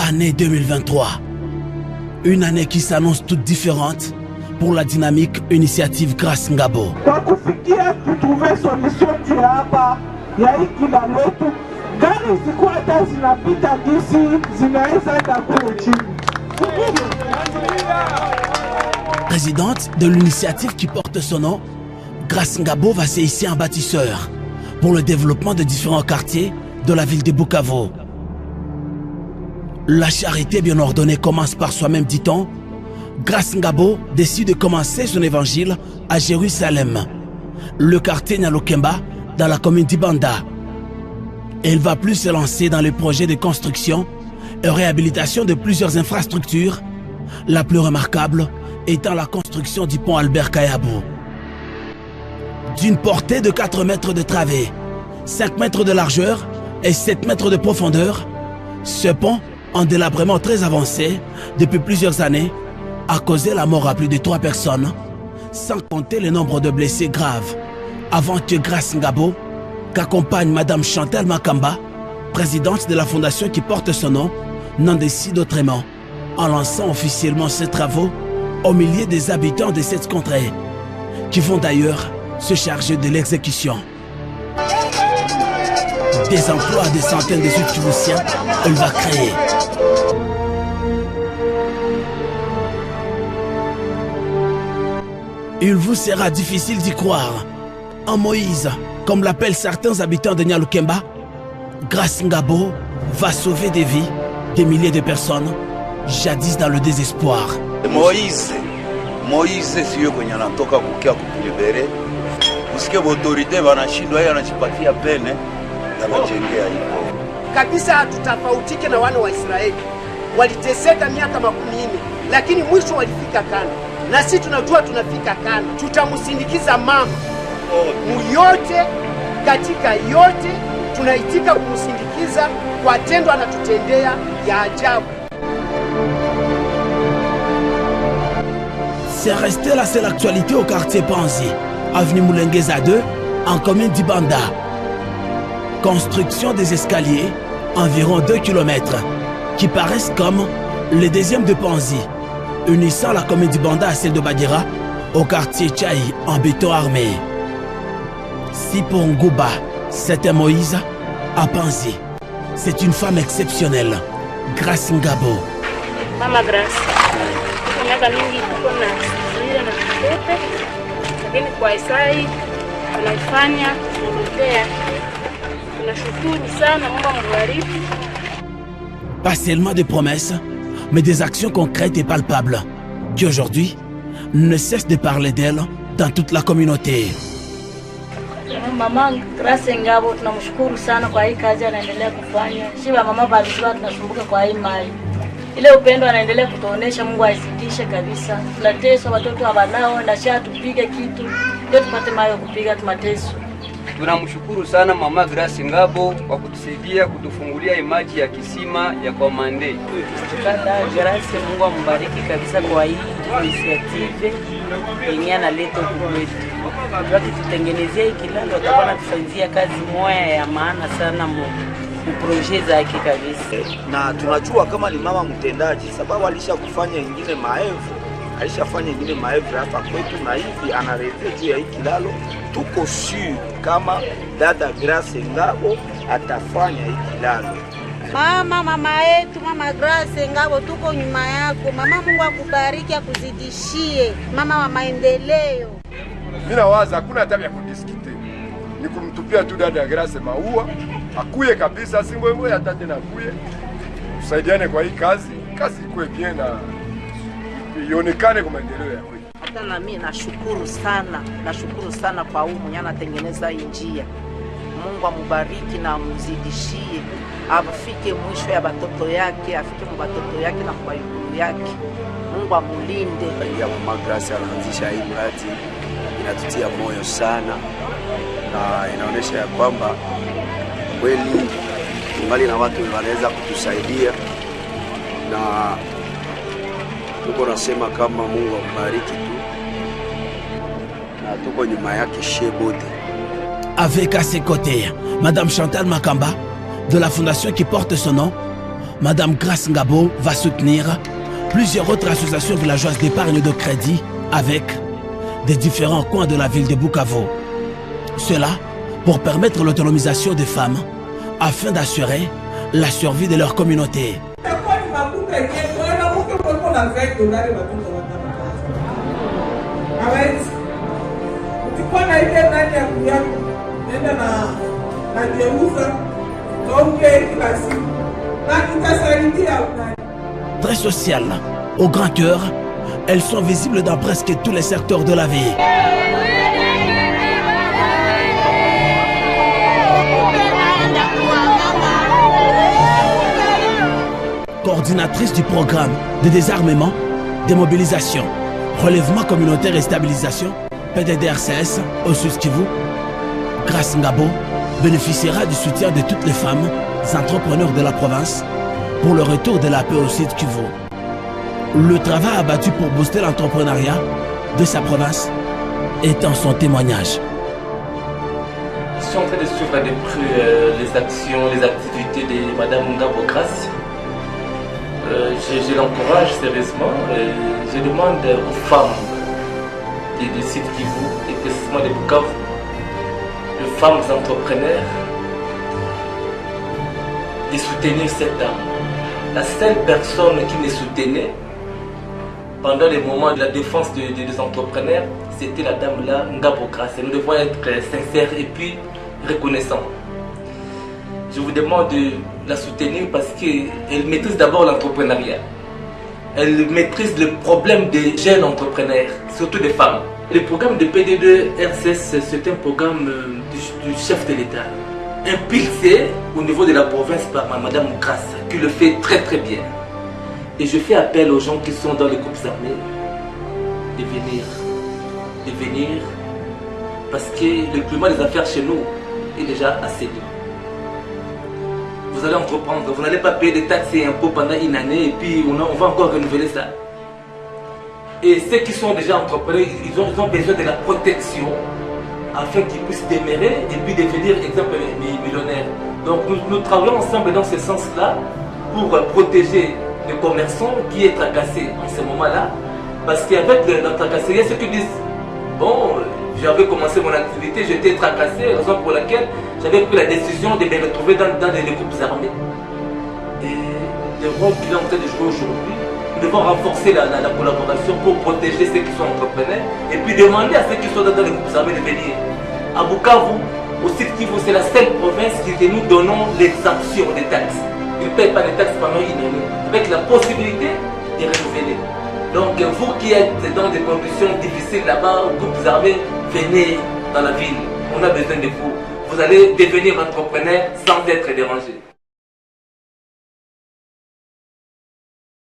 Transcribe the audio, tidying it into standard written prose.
Année 2023. Une année qui s'annonce toute différente pour la dynamique initiative Grâce Ngabo. Kwa kufikia tutuve solution ya hapa ya hiki la letu, gari zikuwa hata zinapita gisi zinaweza enda kule chini. Présidente de l'initiative qui porte son nom, Grâce Ngabo va se hisser en bâtisseur pour le développement de différents quartiers de la ville de Bukavu. La charité bien ordonnée commence par soi-même, dit-on. Grâce Ngabo décide de commencer son évangile à Jérusalem, le quartier Nyalukemba, dans la commune d'Ibanda. Elle va plus se lancer dans les projets de construction et réhabilitation de plusieurs infrastructures, la plus remarquable étant la construction du pont Albert Kayabou. D'une portée de 4 mètres de travée, 5 mètres de largeur et 7 mètres de profondeur, ce pont, en délabrement très avancé depuis plusieurs années, a causé la mort à plus de 3 personnes, sans compter le nombre de blessés graves, avant que Grâce Ngabo, qu'accompagne Madame Chantal Makamba, présidente de la fondation qui porte son nom, n'en décide autrement, en lançant officiellement ces travaux au milieu des habitants de cette contrée, qui vont d'ailleurs se charger de l'exécution. Des emplois à des centaines de Sud-Kivusiens, elle va créer. Il vous sera difficile d'y croire. En Moïse, comme l'appellent certains habitants de Nyalukemba, Grâce Ngabo va sauver des vies, des milliers de personnes, jadis dans le désespoir. Moïse siyo kwenye anatoka kukia kutulibere. Usike autorite wanashindwa yeye anajipatia pene na majengea hiyo. Kabisa hatutafautike na wana wa Israeli. Waliteseka miaka 40, lakini mwisho walifika Kana. Na sisi tunajua tunafika Kana. Tutamsindikiza mama. Muyote katika yote tunaitika kumsindikiza kwa tendo anatutendea ya ajabu. C'est resté la seule actualité au quartier Panzi, avenue Moulengeza 2, en commune d'Ibanda. Construction des escaliers, environ 2 km, qui paraissent comme les deuxièmes de Panzi, unissant la commune d'Ibanda à celle de Bagira, au quartier Tchaï en béton armé. Si pour Ngouba, c'était Moïse, à Panzi, c'est une femme exceptionnelle, Grâce Ngabo. Mama Grâce. Miaka mingi tuko na siri na kutepe, lakini kwa Isai tunaifanya kutuletea. Tunashukuru sana, Mungu ambariki. Pas seulement des promesses, mais des actions concrètes et palpables, qui aujourd'hui ne cessent de parler d'elle dans toute la communauté. Mama Grâce Ngabo tunamshukuru sana kwa hii kazi anaendelea kufanya. Shiba mama balizwa tunasumbuka kwa hii mali. Ile upendo anaendelea kutuonesha, Mungu aizidishe kabisa. Tunateswa watoto hawanao na sha tupige kitu. Ndio tupate mayo kupiga tumateso. Tunamshukuru sana Mama Grâce Ngabo kwa kutusaidia kutufungulia maji ya kisima ya kwa Mande. Tukipata Grâce, Mungu ambariki kabisa kwa hii initiative yenye analeta kwetu. Tukitengenezea hiki kilalo tutakuwa tufanyia kazi moja ya maana sana projet zake kabisa. Na tunajua kama ni mama mtendaji, sababu alishakufanya ingine maelfu, alishafanya ingine maelfu hapa kwetu, na hivi anarejea juu ya hiki kilalo. Tuko sure kama dada Grâce Ngabo atafanya hiki kilalo. Mama yetu Mama Grâce Ngabo, tuko nyuma yako mama. Mungu akubariki, akuzidishie mama wa maendeleo. Mimi nawaza hakuna tabia kudiskite, ni kumtupia tu dada Grâce maua akuye kabisa, singwe hata tena akuye, tusaidiane kwa hii kazi ikuwe bien na ionekane kwa maendeleo ya kwetu. Hata na mimi nashukuru sana kwa huyu mwenye anatengeneza hii njia. Mungu amubariki na amzidishie, afike mwisho ya batoto yake, afike mu batoto yake na kwa yulu yake. Mungu amulinde. Ya Mama Grâce anaanzisha hii mradi, inatutia moyo sana na inaonyesha ya kwamba kweli mbali na watu wanaweza kutusaidia, na tuko nasema kama Mungu ambariki tu, na tuko nyuma yake shebote. Avec à ses côtés, Madame Chantal Makamba, de la fondation qui porte son nom, Madame Grace Ngabo va soutenir plusieurs autres associations villageoises d'épargne de crédit avec des différents coins de la ville de Bukavu. Cela pour permettre l'autonomisation des femmes afin d'assurer la survie de leur communauté. Très sociales, au grand cœur, elles sont visibles dans presque tous les secteurs de la vie. Coordinatrice du programme de désarmement, démobilisation, relèvement communautaire et stabilisation, PDDRCS au Sud-Kivu, Grace Ngabo bénéficiera du soutien de toutes les femmes entrepreneurs de la province pour le retour de la paix au Sud-Kivu. Le travail abattu pour booster l'entrepreneuriat de sa province est en son témoignage. Je suis en train de suivre de près les actions, les activités de Mme Ngabo Grace. Je l'encourage sérieusement. Je demande aux femmes du Sud-Kivu et précisément de Bukavu, de femmes entrepreneurs, de soutenir cette dame. La seule personne qui me soutenait pendant les moments de la défense des entrepreneurs, c'était la dame là, Ngabo Grace. Nous devons être sincères et puis reconnaissants. Je vous demande de la soutenir parce qu'elle maîtrise d'abord l'entrepreneuriat. Elle maîtrise le problème des jeunes entrepreneurs, surtout des femmes. Le programme de PDD-RCS, c'est un programme du chef de l'État, impulsé au niveau de la province par Mme Grace, qui le fait très très bien. Et je fais appel aux gens qui sont dans les groupes armés de venir, parce que le climat des affaires chez nous est déjà assez dur. Vous allez entreprendre, vous n'allez pas payer des taxes et impôts pendant une année et puis on va encore renouveler ça. Et ceux qui sont déjà entrepreneurs, ils ont besoin de la protection afin qu'ils puissent demeurer et puis devenir, exemple, millionnaires. Donc nous travaillons ensemble dans ce sens-là pour protéger les commerçants qui est tracassé en ce moment-là. Parce qu'avec la tracasserie, il y a ceux qui disent, bon, j'avais commencé mon activité, j'étais tracassé, raison pour laquelle j'avais pris la décision de me retrouver dans les groupes armés. Et le rôle qu'il est en train de jouer aujourd'hui, nous devons renforcer la collaboration pour protéger ceux qui sont entrepreneurs et puis demander à ceux qui sont dans les groupes armés de venir. À Bukavu, au Sud-Kivu, c'est la seule province que nous donnons l'exemption des taxes. Ils ne payent pas les taxes pendant une année, avec la possibilité de renouveler. Donc vous qui êtes dans des conditions difficiles là-bas, aux groupes armés, venez dans la ville. On a besoin de vous. Vous allez devenir entrepreneur sans être dérangé.